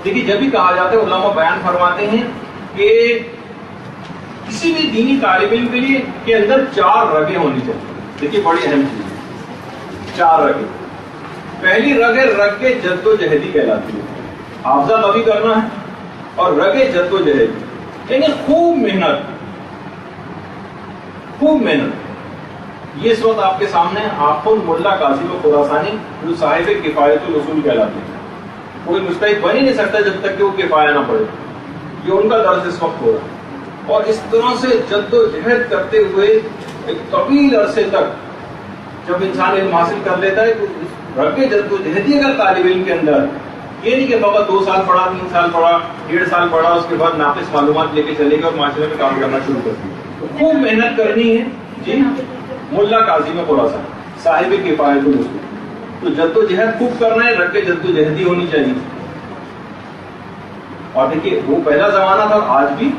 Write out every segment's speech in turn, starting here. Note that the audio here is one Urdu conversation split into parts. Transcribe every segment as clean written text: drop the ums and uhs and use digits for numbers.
دیکھیے جب بھی کہا جاتا ہے علماء بیان فرماتے ہیں کہ کسی بھی دینی طالب علم کے لیے کے اندر 4 رگیں ہونی چاہیے. دیکھیے بڑی اہم چیز ہے 4 رگیں. پہلی رگ ہے رگ جد و جہدی کہلاتی ہے. حافظہ کبھی کرنا ہے اور رگ جد و جہدی یعنی خوب محنت. یہ اس وقت آپ کے سامنے آخر ملا قاسم خراسانی جو صاحب کفایت الاصول کہلاتے ہیں. کوئی مجتہد بن ہی نہیں سکتا جب تک کہ وہ کفایہ نہ پڑے. یہ ان کا درس اس وقت ہو رہا ہے. اور اس طرح سے جد و جہد کرتے ہوئے ایک طویل عرصے تک جب انسان علم حاصل کر لیتا ہے تو رگ جد و جہدی اگر طالب علم کے اندر یہ نہیں کہ فقط 2 سال پڑھا 3 سال پڑھا 1.5 سال پڑھا اس کے بعد ناقص معلومات لے کے چلے گا اور معاشرے میں کام کرنا شروع کر دیا. تو خوب محنت کرنی ہے. جی ملا قاسم خراسانی صاحب کفایت الاصول. تو جد و جہد خوب کرنا ہے. رگ جد و جہدی ہونی چاہیے. اور دیکھیے وہ پہلا زمانہ تھا اور آج بھی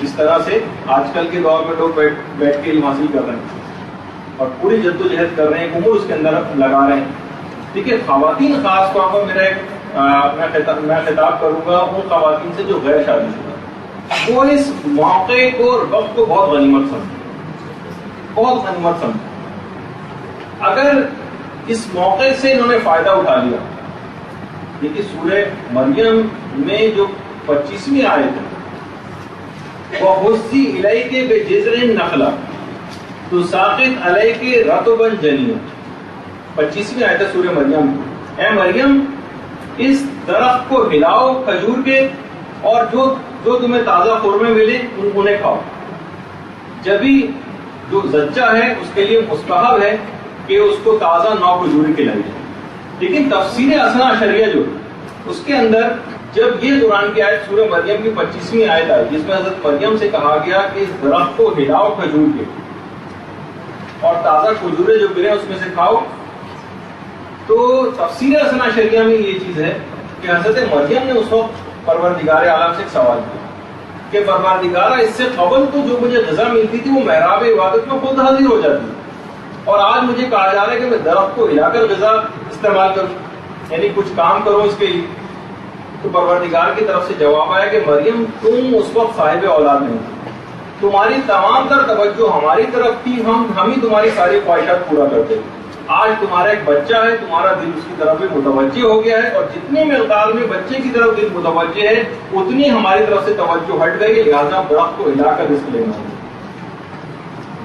اس طرح سے آج کل کے دور میں لوگ بیٹھ کے علم حاصل کر رہے ہیں اور پوری جد و جہد کر رہے ہیں. عمر اس کے اندر لگا رہے ہیں. دیکھیے خواتین خاص طور پر میں خطاب کروں گا ان خواتین سے جو غیر شادی شدہ وہ اس موقع کو اور وقت کو بہت غنیمت سمجھے. اگر اس موقع سے انہوں نے فائدہ اٹھا لیا. دیکھیے سورہ مریم میں جو 25ویں آیت ہے وَحُزِّ إِلَيْكِ بِجِذْعِ النَّخْلَةِ تُسَاقِطْ عَلَيْكِ رَطْبًا جَنِيًّا. 25ویں آیت ہے سورہ مریم. اے مریم اس درخت کو ہلاؤ کھجور کے اور جو تمہیں تازہ خرمے ملے انہیں کھاؤ. جبھی جو زچہ ہے اس کے لیے مستحب ہے کہ اس کو تازہ نو کھجوری کھلائی جائے. لیکن تفسیر حسنہ عشریہ جو اس کے اندر جب یہ قرآن کی آیت سورہ مریم کی 25ویں آیت آئی جس میں حضرت مریم سے کہا گیا کہ اس درخت کو ہلاؤ کھجور کے اور تازہ کھجورے جو گرے اس میں سے کھاؤ, تو تفسیر حسنہ عشریہ میں یہ چیز ہے کہ حضرت مریم نے اس وقت پروردگار عالم سے ایک سوال کیا کہ پروردگارہ اس سے قبل تو جو مجھے غذا ملتی تھی وہ محراب عبادت میں خود حاضر ہو جاتی اور آج مجھے کہا جا رہا ہے کہ میں درخت کو ہلا کر غذا استعمال کروں یعنی کچھ کام کروں اس کے لیے. تو پروردگار کی طرف سے جواب آیا کہ مریم تم اس وقت صاحب اولاد نہیں تھی. تمہاری تمام تر توجہ ہماری طرف تھی. ہم ہی تمہاری ساری خواہشات پورا کرتے. آج تمہارا ایک بچہ ہے تمہارا دل اس کی طرف بھی متوجہ ہو گیا ہے اور جتنی مقدار میں بچے کی طرف دل متوجہ ہے اتنی ہماری طرف سے توجہ ہٹ گئی. لہٰذا درخت کو ہلا کر رزق لینا ہے.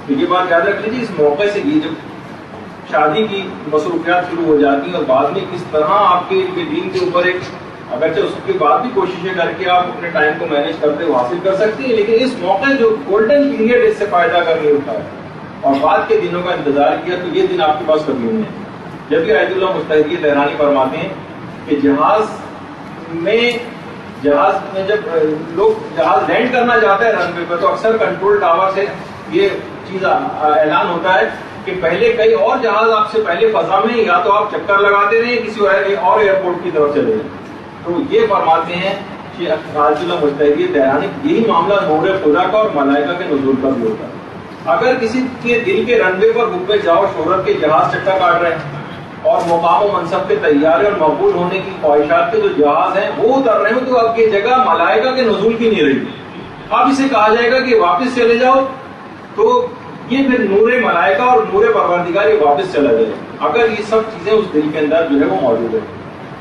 تو یہ بات یاد رکھ لیجیے. اس موقع سے یہ جب شادی کی مصروفیات شروع ہو جاتی ہیں اور بعد میں کس طرح آپ کے دین کے اوپر ایک اگرچہ اس کے بعد بھی کوششیں کر کے آپ اپنے ٹائم کو مینج کرتے ہوئے حاصل کر سکتے ہیں, لیکن اس موقع جو گولڈن پیریڈ اس سے فائدہ کر نہیں اٹھایا اور بعد کے دنوں کا انتظار کیا تو یہ دن آپ کے پاس کبھی نہیں ہے. جبکہ آیت اللہ مستحری تہرانی فرماتے ہیں کہ جہاز میں جب لوگ جہاز لینڈ کرنا چاہتا ہے رن وے پہ تو اکثر کنٹرول ٹاور سے یہ چیز اعلان ہوتا ہے کہ پہلے کئی اور جہاز آپ سے پہلے فضا میں یا تو آپ چکر لگاتے رہے کسی اور ایئرپورٹ کی طرف چلے جائیں. تو یہ فرماتے ہیں کہ آیت اللہ مستحری تہرانی یہی معاملہ نور خدا کا اور ملائکہ کے نزول کا بھی ہوتا ہے. اگر کسی کے دل کے رن وے پر حب جاؤ شہرت کے جہاز چکر کاٹ رہے ہیں اور مقام و منصب کے تیارے اور مقبول ہونے کی خواہشات کے جو جہاز ہیں وہ اتر رہے ہوں تو اب یہ جگہ ملائکہ کے نزول کی نہیں رہی. اب اسے کہا جائے گا کہ واپس چلے جاؤ تو یہ پھر نور ملائکہ اور نور پروردگار یہ واپس چلا جائے اگر یہ سب چیزیں اس دل کے اندر جو ہے وہ موجود ہے.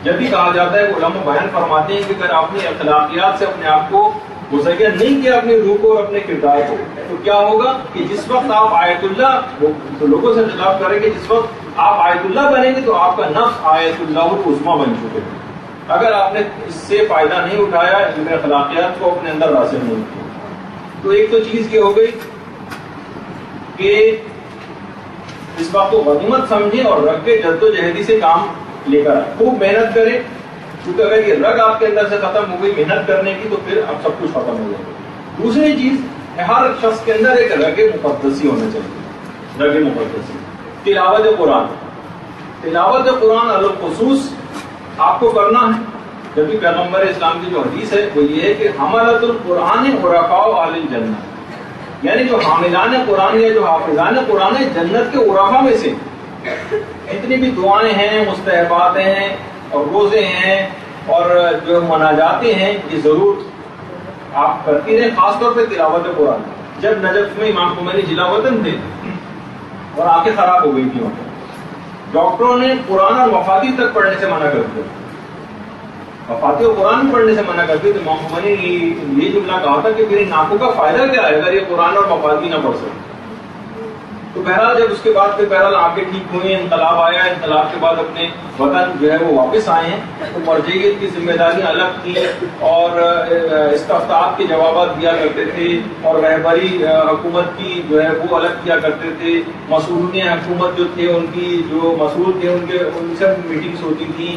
جب بھی کہا جاتا ہے علماء بیان فرماتے ہیں کہ اگر آپ نے اخلاقیات سے اپنے آپ کو مزین نہیں کیا اپنے روح کو اور اپنے کردار کو تو کیا ہوگا کہ جس وقت آپ آیت اللہ لوگوں سے خطاب کریں گے جس وقت آپ آیت اللہ بنیں گے تو آپ کا نفس آیت اللہ العظمیٰ بن چکے ہیں. اگر آپ نے اس سے فائدہ نہیں اٹھایا علم اخلاقیات کو اپنے اندر حاصل نہیں کیا تو ایک تو چیز یہ ہو گئی کہ اس بات کو غنیمت سمجھیں اور رگ کے جد و جہدی سے کام لے کر خوب محنت کریں کیونکہ اگر یہ رگ آپ کے اندر سے ختم ہو گئی محنت کرنے کی تو پھر اب سب کچھ ختم ہو جائے گا. دوسری چیز ہر شخص کے اندر ایک رگ مقدسی ہونا چاہیے. رگ مقدسی تلاوت قرآن الخصوص آپ کو کرنا ہے. جبکہ پیغمبر اسلام کی جو حدیث ہے وہ یہ ہے کہ حملۃ القرآن عرفاء اہل الجنہ یعنی جو حاملان قرآن یا جو حافظان قرآن جنت کے عرفا میں سے جتنی بھی دعائیں ہیں مستحبات ہیں اور روزے ہیں اور جو مناجاتیں ہیں یہ ضرور آپ کرتی رہیں، خاص طور پہ تلاوت قرآن. جب نجف میں امام خمینی ضلع وطن تھے اور آنکھیں خراب ہو گئی تھی، ڈاکٹروں نے قرآن اور مفادی تک پڑھنے سے منع کر دیا. مفادی اور قرآن پڑھنے سے منع کر دیا تو امام خمینی نے یہ جملہ کہا تھا کہ میری آنکھوں کا فائدہ کیا ہے اگر یہ قرآن اور مفادی نہ پڑھ سکے. تو بہرحال جب اس کے بعد پھر بہرحال آنکھیں ٹھیک ہوئی، انقلاب آیا، انقلاب کے بعد اپنے وطن جو ہے وہ واپس آئے ہیں، تو مرجعیت کی ذمہ داریاں الگ تھیں اور استفتاءات کے جوابات دیا کرتے تھے اور رہبری حکومت کی جو ہے وہ الگ کیا کرتے تھے. مسئولین حکومت جو تھے ان کی جو مسئول تھے ان سے میٹنگز ہوتی تھیں،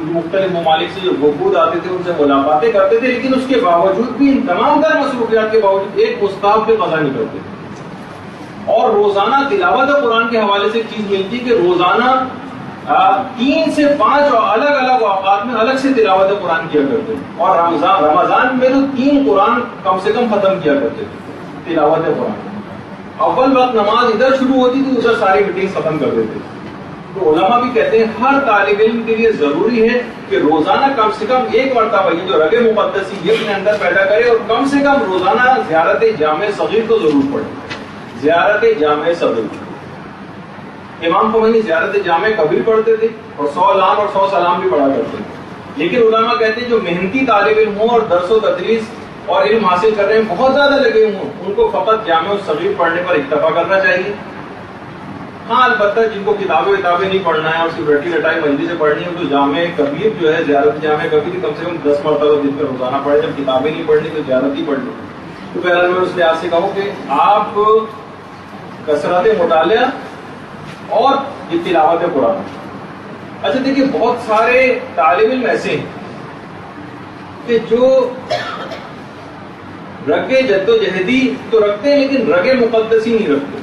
مختلف ممالک سے جو وفود آتے تھے ان سے ملاقاتیں کرتے تھے، لیکن اس کے باوجود بھی ان تمام تر مصروفیات کے باوجود ایک مستحب پہ قضا نہیں کرتے. اور روزانہ تلاوت قرآن کے حوالے سے ایک چیز ملتی کہ روزانہ 3 سے 5 الگ الگ اوقات میں الگ سے تلاوت قرآن کیا کرتے ہیں، اور رمضان میں تو 3 قرآن کم سے کم ختم کیا کرتے تھے تلاوت قرآن. اول وقت نماز ادھر شروع ہوتی تھی، ادھر ساری میٹنگ ختم کر دیتے. تو علماء بھی کہتے ہیں ہر طالب علم کے لیے ضروری ہے کہ روزانہ کم سے کم ایک مرتبہ یہ جو رگ مقدسی یہ اپنے اندر پیدا کرے، اور کم سے کم روزانہ زیارت جامع صغیر کو ضرور پڑھے. زیارت جامع صغیر، امام خمینی زیارت جامع کبیر پڑھتے تھے اور 100 لام اور 100 سلام بھی پڑھا کرتے تھے. لیکن علماء کہتے ہیں جو محنتی طالب علم ہوں اور درس و تدریس اور علم حاصل کر رہے ہیں بہت زیادہ لگے ہوں، ان کو فقط جامع صغیر پڑھنے پر اکتفا کرنا چاہیے. ہاں البتہ جن کو کتابیں نہیں پڑھنا ہے اور صرف رٹی رٹائی مجلس سے پڑھنی ہے تو جامع کبیر جو ہے زیارت جامع کبیر کم سے کم 10 مرتبہ دن پہ روزانہ پڑھے. جب کتابیں نہیں پڑھنی تو زیارت ہی پڑھ لیں. تو بہرحال میں اس لحاظ سے کہوں کہ آپ کثرت مطالعہ اور یہ تلاوت قرآن. اچھا دیکھیے بہت سارے طالب علم ایسے ہیں کہ جو رگ جد و جہدی تو رکھتے ہیں لیکن رگ مقدسی نہیں رکھتے.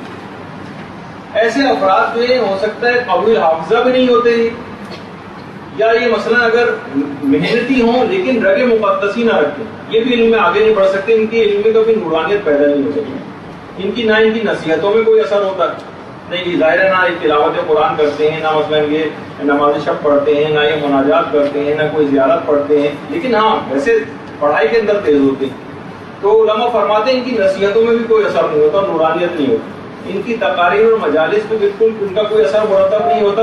ایسے افراد جو ہو سکتا ہے قابل حافظہ بھی نہیں ہوتے، یا یہ مثلا اگر محنتی ہوں لیکن رگ مقدسی نہ رکھتے، یہ بھی علم میں آگے نہیں بڑھ سکتے. ان کی علم میں کبھی نورانیت پیدا نہیں ہو سکتی. ان کی نصیحتوں میں کوئی اثر ہوتا نہیں. ظاہر ہے نہ یہ تلاوت قرآن کرتے ہیں، نہ مثلا یہ نماز شب پڑھتے ہیں، نہ یہ مناجات کرتے ہیں، نہ کوئی زیارت پڑھتے ہیں، لیکن ہاں ویسے پڑھائی کے اندر تیز ہوتے ہیں. تو علماء فرماتے ہیں ان کی نصیحتوں میں بھی کوئی اثر نہیں ہوتا، نورانیت نہیں ہوتی. ان کی تقاریر اور مجالس میں بالکل ان کا کوئی اثر مرتب نہیں ہوتا،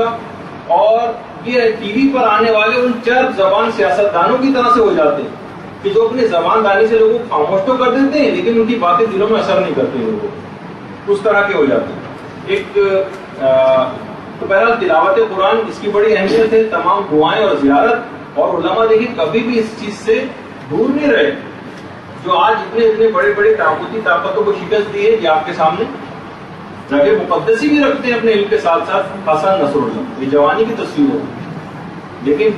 اور یہ ٹی وی پر آنے والے ان چرب زبان سیاستدانوں کی طرح سے ہو جاتے ہیں کہ جو اپنی زبان دانی سے لوگوں کو خاموش تو کر دیتے ہیں لیکن ان کی باتیں دلوں میں اثر نہیں کرتی لوگوں کو، اس طرح کے ہو جاتے ہیں. تو بہرحال تلاوت قرآن اس کی بڑی اہمیت ہے، تمام دعائیں اور زیارت. اور علماء دیکھیں کبھی بھی اس چیز سے دور نہیں رہے. جو آج اتنے بڑے طاقتی طاقتوں کو شکست دی ہے یہ آپ کے سامنے رگ مقدسی بھی رکھتے ہیں اپنے علم کے ساتھ ساتھ. حسن نصر اللہ یہ جوانی کی تصویر ہو، لیکن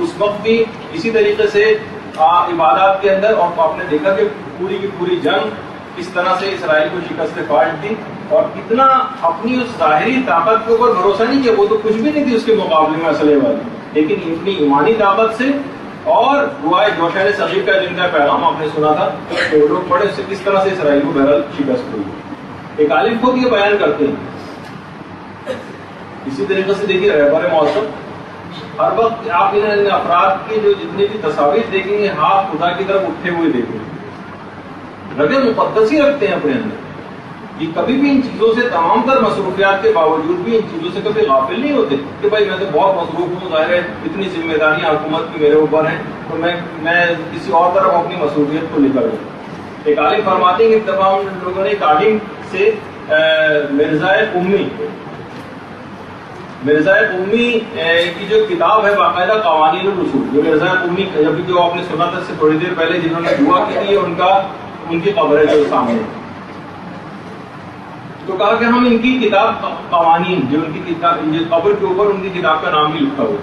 اس وقت بھی اسی طریقے سے عبادات کے اندر، اور آپ نے دیکھا کہ پوری کی پوری جنگ کس طرح سے اسرائیل کو شکست فاٹ دی، اور اتنا اپنی اس ظاہری طاقت کے اوپر بھروسہ نہیں کیا. وہ تو کچھ بھی نہیں تھی اس کے مقابلے میں اسلحے والی، لیکن اپنی ایمانی طاقت سے اور دعائے جوشن صغیر کا جن کا پیغام آپ نے سنا تھا کہ وہ لوگ پڑھے، اس سے کس طرح سے اسرائیل کو بہرحال شکست ہوئی. ایک عالم خود یہ بیان کرتے ہیں. اسی طریقے سے دیکھیے رہبر موسم، ہر وقت آپ ان افراد کی جو جتنی بھی تصاویر دیکھیں گے ہاتھ خدا کی طرف اٹھے ہوئے دیکھیں گے، رگ مقدسی رکھتے ہیں اپنے اندر. یہ کبھی بھی ان چیزوں سے، تمام تر مصروفیات کے باوجود بھی ان چیزوں سے کبھی غافل نہیں ہوتے کہ بھائی میں تو بہت مصروف ہوں، ظاہر ہے اتنی ذمہ داریاں حکومت کی میرے اوپر ہیں تو میں کسی اور طرف اپنی مصروفیت کو نکل جاؤں. ایک عالم فرماتے ہیں کہ تمام لوگوں نے ایک عالم سے مرزا قومی کی جو کتاب ہے باقاعدہ قوانین الاصول، جو مرزا قومی جو آپ نے سنا تھا اس سے تھوڑی دیر پہلے جنہوں نے دعا کی تھی ان کی قبر ہے جو سامنے، تو کہا کہ ہم ان کی کتاب قوانین، جو ان کی کتاب قبر کے اوپر ان کی کتاب کا نام بھی لکھا ہوا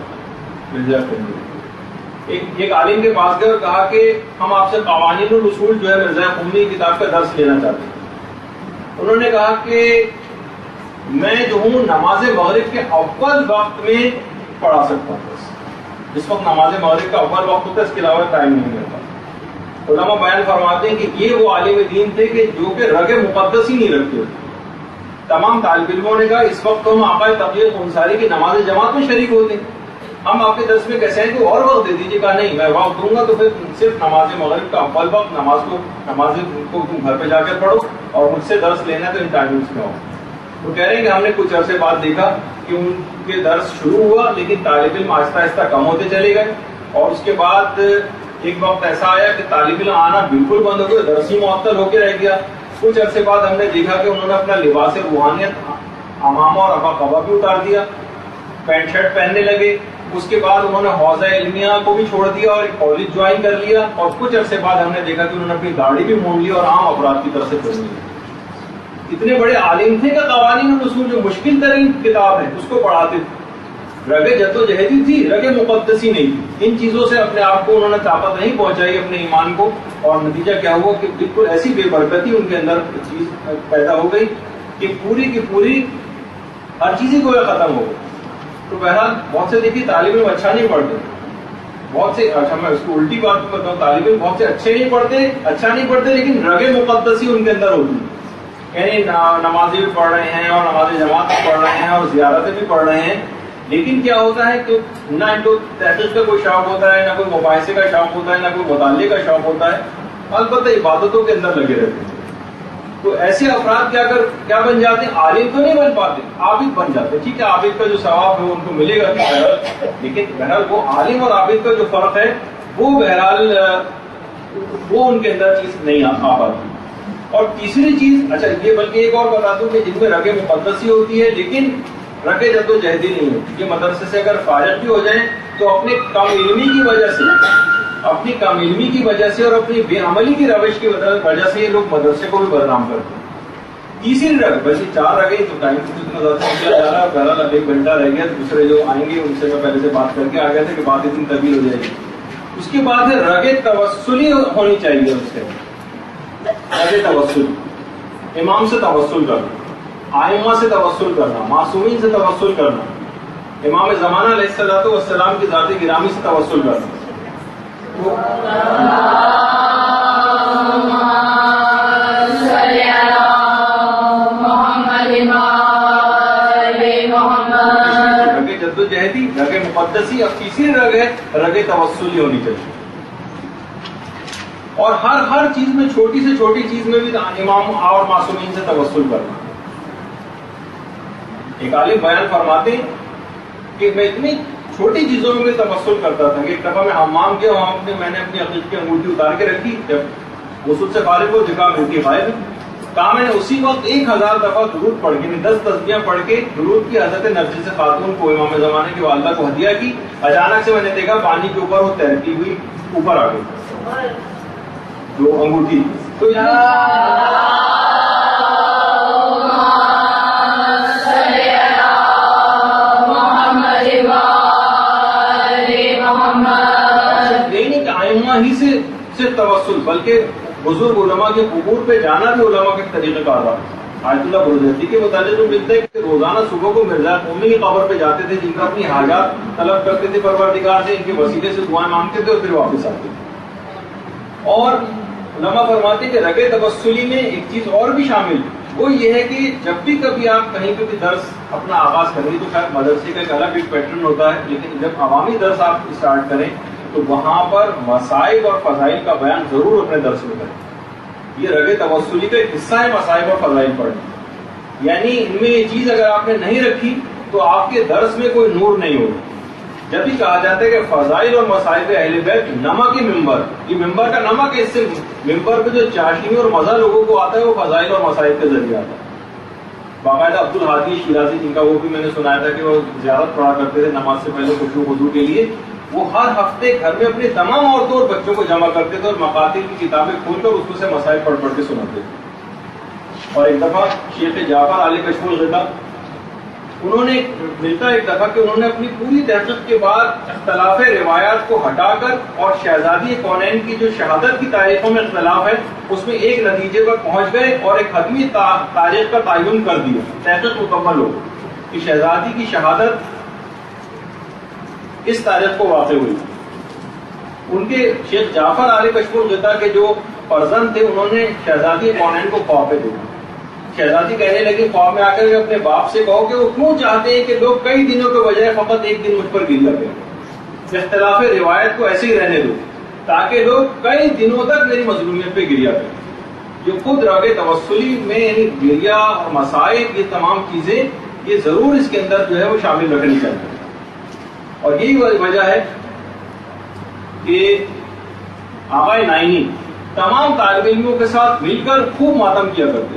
مرزا قومی. ایک عالم کے پاس گئے اور کہا کہ ہم آپ سے قوانین الاصول جو ہے مرزا قومی کتاب کا درس لینا چاہتے ہیں. انہوں نے کہا کہ میں جو ہوں نماز مغرب کے اول وقت میں پڑھا سکتا ہوں، جس وقت نماز مغرب کا اول وقت ہوتا ہے اس کے علاوہ ٹائم نہیں ملتا. علماء بیان فرماتے ہیں کہ یہ وہ عالم دین تھے کہ جو کہ رگ مقدس ہی نہیں رکھتے. تمام طالب علموں نے کہا اس وقت ہم آقا تقی انصاری کی نماز جماعت میں شریک ہوتے ہیں، ہم آپ کے درس میں کیسے ہیں کہ اور وقت دے دیجیے. کہا نہیں، میں وقت دوں گا تو پھر صرف نماز مغرب کا اول وقت نماز کو تم گھر پہ جا کر پڑھو اور مجھ سے درس لینا تو ان ٹائمنگس میں ہو. تو کہہ رہے ہیں کہ ہم نے کچھ عرصے بعد دیکھا کہ ان کے درس شروع ہوا لیکن طالب علم آہستہ آہستہ کم ہوتے چلے گئے، اور اس کے بعد ایک وقت ایسا آیا کہ طالب علم آنا بالکل بند ہو گیا، درس ہی معطل ہو کے رہ گیا. کچھ عرصے بعد ہم نے دیکھا کہ انہوں نے اپنا لباس روحانیت امامہ اور ابا قبا بھی اتار دیا، پینٹ شرٹ پہننے لگے. اس کے بعد انہوں نے حوزہ علمیہ کو بھی چھوڑ دیا اور ایک کالج جوائن کر لیا، اور کچھ عرصے بعد ہم نے دیکھا کہ انہوں نے اپنی داڑھی بھی مونڈ لی اور عام افراد کی طرف سے پڑھ لی. اتنے بڑے عالم تھے کہ قوانین الرسول جو مشکل ترین کتاب ہے اس کو پڑھاتے تھے. رگے جدوجہدی تھی، رگے مقدسی نہیں تھی. ان چیزوں سے اپنے آپ کو انہوں نے طاقت نہیں پہنچائی اپنے ایمان کو، اور نتیجہ کیا ہوا کہ بالکل ایسی بے برکتی ان کے اندر چیز پیدا ہو گئی کہ پوری کی پوری ہر چیز ہی کو ختم ہو گئی. تو بہرحال بہت سے دیکھیے طالب علم اچھا نہیں پڑھتے، بہت سے، اچھا میں اس کو الٹی بات بتاؤں، طالب علم بہت سے اچھے نہیں پڑھتے، اچھا نہیں پڑھتے لیکن رگے مقدسی ان کے اندر ہوتی ہے. یعنی نمازیں بھی پڑھ رہے ہیں اور نماز جماعت بھی پڑھ رہے ہیں اور زیارتیں بھی پڑھ رہے ہیں، لیکن کیا ہوتا ہے کہ نہ ان کو تحقیق کا کوئی شوق ہوتا ہے، نہ کوئی مباحثے کا شوق ہوتا ہے، نہ کوئی مطالعے کا شوق ہوتا ہے، البتہ عبادتوں کے اندر لگے رہتے ہیں. تو ایسے افراد کیا بن جاتے ہیں؟ عالم تو نہیں بن پاتے، عابد بن جاتے ہیں. ٹھیک ہے، عابد کا جو ثواب ہے ان کو ملے گا لیکن بہرحال وہ عالم اور عابد کا جو فرق ہے وہ بہرحال وہ ان کے اندر چیز نہیں آ پاتی. اور تیسری چیز، اچھا یہ بلکہ ایک اور بتا دوں کہ جن میں رگے مقدسی ہوتی ہے لیکن رگے جدوجہدی نہیں ہوتی، یہ مدرسے سے اگر فارغ بھی ہو جائیں تو اپنے کم علمی کی وجہ سے اور اپنی بے عملی کی روش کی وجہ سے یہ لوگ مدرسے کو بھی بدنام کرتے ہیں. تیسری رگ، بلکہ 4 رگیں تو ٹائم سے اتنا زیادہ نکلا جا رہا ہے، بہرحال اب 1 گھنٹہ رہ گیا، دوسرے جو آئیں گے ان سے میں پہلے سے بات کر کے آ گیا تھا کہ بات اتنی طویل ہو جائے گی. اس کے بعد ہے رگے توسلی ہونی چاہیے. اس کے رگے توسل، امام سے توسل کرنا، آئمہ سے توسل کرنا، معصومین سے توسل کرنا، امام زمانہ علیہ الصلوۃ والسلام کی ذات گرامی سے توسل کرنا. رگے جدوجہدی، رگے مقدسی. اب تیسری رگ ہے رگے توسلی ہونی چاہیے. اور ہر چیز میں، چھوٹی سے چھوٹی چیز میں بھی امام اور معصومین سے توسل کرنا. ایک عالم بیان فرماتے ہیں کہ میں اتنی چھوٹی چیزوں میں توسل کرتا تھا کہ ایک دفعہ میں حمام گیا، وہاں میں نے اپنی عقیق کی انگوٹھی اتار کے رکھی، جب غسل سے فارغ ہو دکھا انگوٹھی غائب ہے. کہا میں نے اسی وقت 1000 دفعہ درود پڑھ کے، 10 تسبیحاں پڑھ کے درود کی حضرت نرجس خاتون کو، امام زمانے کی والدہ کو ہدیہ کی. اچانک سے میں نے دیکھا پانی کے اوپر وہ تیرتی ہوئی اوپر آ گئی جو انگوٹھی. تو نہیں کہ آئمہ ہی سے صرف توسل، بلکہ بزرگ علماء کے قبور پہ جانا بھی علماء کے طریقہ کار رہا. آیت اللہ بروجردی کے متعلق تو ملتا ہے کہ روزانہ صبح کو مرزا قومی کی قبر پہ جاتے تھے، جن کا اپنی حاجات طلب کرتے تھے پروردگار سے، ان کے وسیلے سے دعائیں مانگتے تھے اور پھر واپس آتے تھے. اور علماء فرماتے ہیں کہ رگے توسلی میں ایک چیز اور بھی شامل، وہ یہ ہے کہ جب بھی کبھی آپ کہیں پہ بھی درس اپنا آغاز کریں تو شاید مدرسے کا ایک الگ ایک پیٹرن ہوتا ہے، لیکن جب عوامی درس آپ اسٹارٹ کریں تو وہاں پر مصائب اور فضائل کا بیان ضرور اپنے درس میں کریں. یہ رگے توسلی کا ایک حصہ ہے مصائب اور فضائل پڑھنا. یعنی ان میں یہ چیز اگر آپ نے نہیں رکھی تو آپ کے درس میں کوئی نور نہیں ہوگا. جب بھی کہا جاتا ہے کہ فضائل اور مصائب اہل بیت نمک کی ممبر، یہ ممبر کا نمک ہے، اس سے ممبر پہ جو چاشنی اور مزہ لوگوں کو آتا ہے وہ فضائل اور مصائب کے ذریعے آتا ہے. باقاعدہ عبد الحادی شیرازی، جن کا وہ بھی میں نے سنایا تھا کہ وہ زیارت پڑھا کرتے تھے نماز سے پہلے خشوع و خضوع کے لیے، وہ ہر ہفتے گھر میں اپنی تمام عورتوں اور بچوں کو جمع کرتے تھے اور مقاتل کی کتابیں کھول کر اس سے مسائل پڑھ پڑھ کے سناتے تھے. اور ایک دفعہ شیخ جعفر علی کشف الغطا، انہوں نے ملتا ایک دفعہ کہ انہوں نے اپنی پوری تحقیق کے بعد اختلاف روایات کو ہٹا کر اور شہزادی کونین کی جو شہادت کی تاریخوں میں اختلاف ہے اس میں ایک نتیجے پر پہنچ گئے اور ایک حتمی تاریخ کا تعین کر دیا. تحقیق مکمل ہو کہ شہزادی کی شہادت اس تاریخ کو واقع ہوئی. ان کے شیخ جعفر علی کشف الغطا کے جو فرزند تھے انہوں نے شہزادی کونین کو خواب میں دیکھا. شہزادی کہنے لگے خواب میں آ کر اپنے باپ سے کہو کہ وہ کیوں چاہتے ہیں کہ لوگ کئی دنوں کے بجائے فقط ایک دن مجھ پر گریہ کریں. اختلاف روایت کو ایسے ہی رہنے دو تاکہ لوگ کئی دنوں تک میری مظلومیت پہ گریا کریں. جو خود رگ توسلی میں یعنی گریا اور مسائب یہ تمام چیزیں یہ ضرور اس کے اندر جو ہے وہ شامل رکھنی چاہیے. اور یہی وجہ ہے کہ آقا نائنی تمام طالب علموں کے ساتھ مل کر خوب ماتم کیا کرتے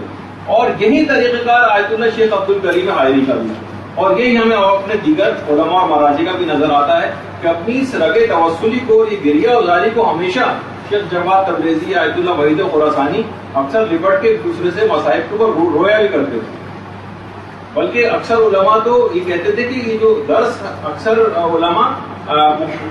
اور یہی طریقہ کار آیت اللہ شیخ عبد الکریم حائری کا بھی. اور یہی ہمیں اپنے دیگر علماء اور مراجع کا بھی نظر آتا ہے کہ اپنی اس رگ توسلی کو یہ گریہ ازاری کو ہمیشہ شیخ جواد تبریزی آیت اللہ وحید خراسانی اکثر لپٹ کے ایک دوسرے سے مصائب کے اوپر رویا بھی کرتے تھے. بلکہ اکثر علماء تو یہ کہتے تھے کہ یہ جو درس اکثر علماء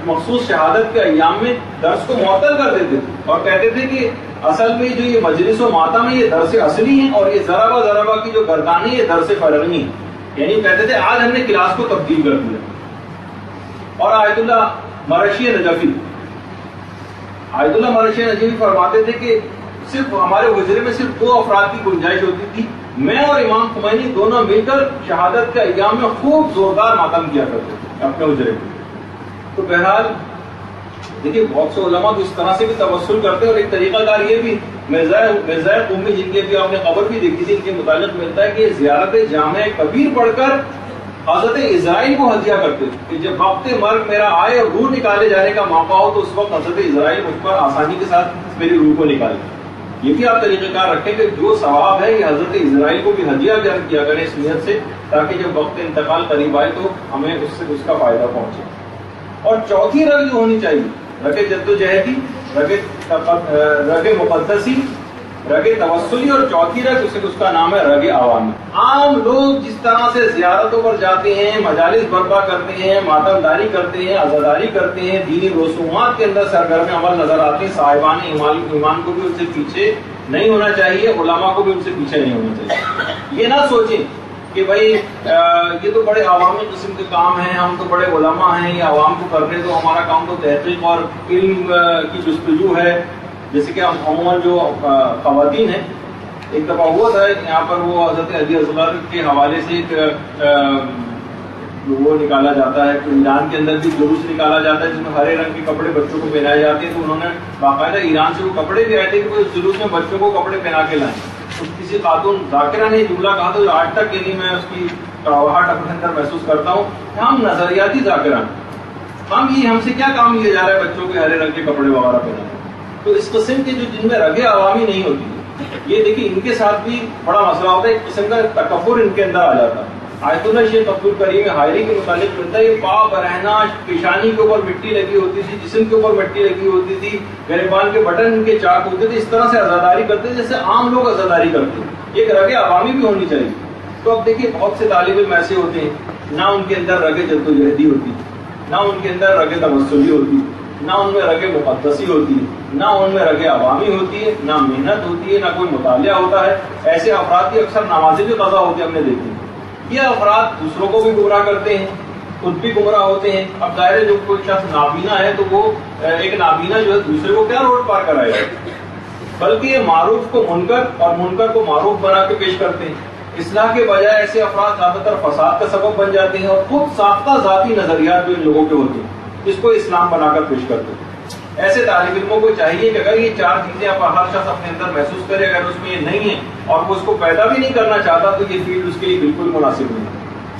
مخصوص شہادت کے ایام میں درس کو معطل کر دیتے تھے اور کہتے تھے کہ اصل میں جو یہ مجلس و ماتم ہے یہ درس اصلی ہیں اور یہ ذرا ذرا کی جو گردانی ہے درس فرعی ہے. یعنی کہتے تھے آج ہم نے کلاس کو تبدیل کر دیا. اور آیت اللہ مرشی نجفی فرماتے تھے کہ صرف ہمارے حجرے میں صرف 2 افراد کی گنجائش ہوتی تھی, میں اور امام خمینی دونوں مل کر شہادت کے ایام میں خوب زوردار ماتم کیا کرتے تھے اپنے حجرے میں. تو بہرحال دیکھیے بہت سے علماء تو اس طرح سے بھی توسل کرتے ہیں اور ایک طریقہ کار یہ بھی مرزا قومی جن کے بھی آپ نے خبر بھی دیکھی تھی ان کے متعلق ملتا ہے کہ زیارت جامع کبیر پڑھ کر حضرت اسرائیل کو ہدیہ کرتے تھے کہ جب وقت مرگ میرا آئے اور روح نکالے جانے کا موقع ہو تو اس وقت حضرت اسرائیل مجھ پر آسانی کے ساتھ میری روح کو نکالے. یہ بھی آپ طریقہ کار رکھیں کہ جو ثواب ہے یہ حضرت اسرائیل کو بھی ہدیہ بیان کیا کریں اس نیت سے تاکہ جب وقت انتقال قریب آئے تو ہمیں اس سے اس کا فائدہ پہنچے. اور چوتھی رگ جو ہونی چاہیے رگ جدوجہدی, رگ مقدسی, رگ توسلی, اور چوتھی رگ اس کا نام ہے رگ عوامی. عام لوگ جس طرح سے زیارتوں پر جاتے ہیں, مجالس برپا کرتے ہیں, ماتم داری کرتے ہیں, عزاداری کرتے ہیں, دینی رسومات کے اندر سرگرم عمل نظر آتے ہیں, صاحبان ایمان کو بھی ان سے پیچھے نہیں ہونا چاہیے, علماء کو بھی ان سے پیچھے نہیں ہونا چاہیے. یہ نہ سوچیں کہ بھائی یہ تو بڑے عوامی قسم کے کام ہیں, ہم تو بڑے علماء ہیں, یہ عوام کو کرنے تو ہمارا کام تو تحقیق اور علم کی جستجو ہے. جیسے کہ عموماً جو خواتین ہیں, ایک دفعہ ہوا تھا یہاں پر وہ حضرت علی اصغر کے حوالے سے ایک وہ نکالا جاتا ہے, ایران کے اندر بھی جلوس نکالا جاتا ہے جس میں ہرے رنگ کے کپڑے بچوں کو پہنائے جاتے ہیں. تو انہوں نے باقاعدہ ایران سے وہ کپڑے بھی آئے تھے کہ وہ اس جلوس میں بچوں کو کپڑے پہنا کے لائیں. تو کسی خاتون ذاکرہ نے جملہ کہا تھا جو آج تک یعنی میں اس کی کڑواہٹ اپنے اندر محسوس کرتا ہوں, ہم نظریاتی ذاکرہ ہم سے کیا کام لیا جا رہا ہے بچوں کے ہرے رنگ کے کپڑے وغیرہ پہنا. تو اس قسم کے جو جن میں رگ عوامی نہیں ہوتی, یہ دیکھیے ان کے ساتھ بھی بڑا مسئلہ ہوتا ہے, ایک قسم کا تکبر ان کے اندر آ جاتا ہے. آیت اللہ شیخ عبد الکریم حائری کے متعلق ملتا ہے, یہ پاؤں برہنا پیشانی کے اوپر مٹی لگی ہوتی تھی, جسم کے اوپر مٹی لگی ہوتی تھی, گریبان کے بٹن ان کے چاک ہوتے تھے, اس طرح سے عزاداری کرتے تھے جیسے عام لوگ عزاداری کرتے ہیں. ایک رگ عوامی بھی ہونی چاہیے. تو اب دیکھیے بہت سے طالب علم ایسے ہوتے ہیں نہ ان کے اندر رگ جدوجہدی ہوتی, نہ ان کے اندر رگ توسلی ہوتی, نہ ان میں رگ مقدسی ہوتی ہے, نہ ان میں رگ عوامی ہوتی ہے, نہ محنت ہوتی ہے, نہ کوئی مطالعہ ہوتا ہے. ایسے افراد کی اکثر نمازیں جو قضا ہوتی ہے ہم نے دیکھی. یہ افراد دوسروں کو بھی گمراہ کرتے ہیں, خود بھی گمراہ ہوتے ہیں. اب ظاہر جو کوئی شخص نابینا ہے تو وہ ایک نابینا جو ہے دوسرے کو کیا روڈ پار کرائے گا, بلکہ یہ معروف کو منکر اور منکر کو معروف بنا کے پیش کرتے ہیں. اصلاح کے بجائے ایسے افراد زیادہ تر فساد کا سبب بن جاتے ہیں اور خود ساختہ ذاتی نظریات جو ان لوگوں کے ہوتے ہیں اس کو اسلام بنا کر پیش کرتے ہیں. ایسے طالب علموں کو چاہیے کہ اگر یہ 4 چیزیں ہر شخص اپنے اندر محسوس کرے, اگر اس میں یہ نہیں ہے اور وہ اس کو پیدا بھی نہیں کرنا چاہتا تو یہ فیلڈ اس کے لیے بالکل مناسب نہیں.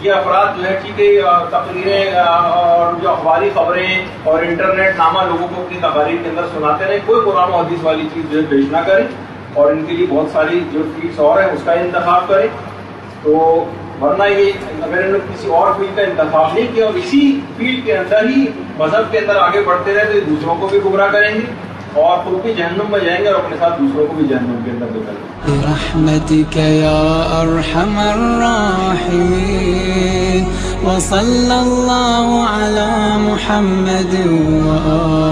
یہ افراد جو ہے ٹھیک ہے تقریریں اور جو اخباری خبریں اور انٹرنیٹ نامہ لوگوں کو اپنی تقاریر کے اندر سناتے رہے, کوئی قرآن و حدیث والی چیز جو ہے پیش نہ کریں اور ان کے لیے بہت ساری جو فیلڈس اور ہیں اس کا انتخاب کریں. تو ورنہ یہ اگر انہوں نے کسی اور فیلڈ کا انتخاب نہیں کیا اور اسی فیلڈ کے اندر ہی مذہب کے اندر آگے بڑھتے رہے تو یہ دوسروں کو بھی گمراہ کریں گے اور خود بھی جہنم میں جائیں گے اور اپنے ساتھ دوسروں کو بھی جہنم کے اندر لے جائیں گے. برحمتك يا أرحم الراحمين وصلى الله على محمد وآله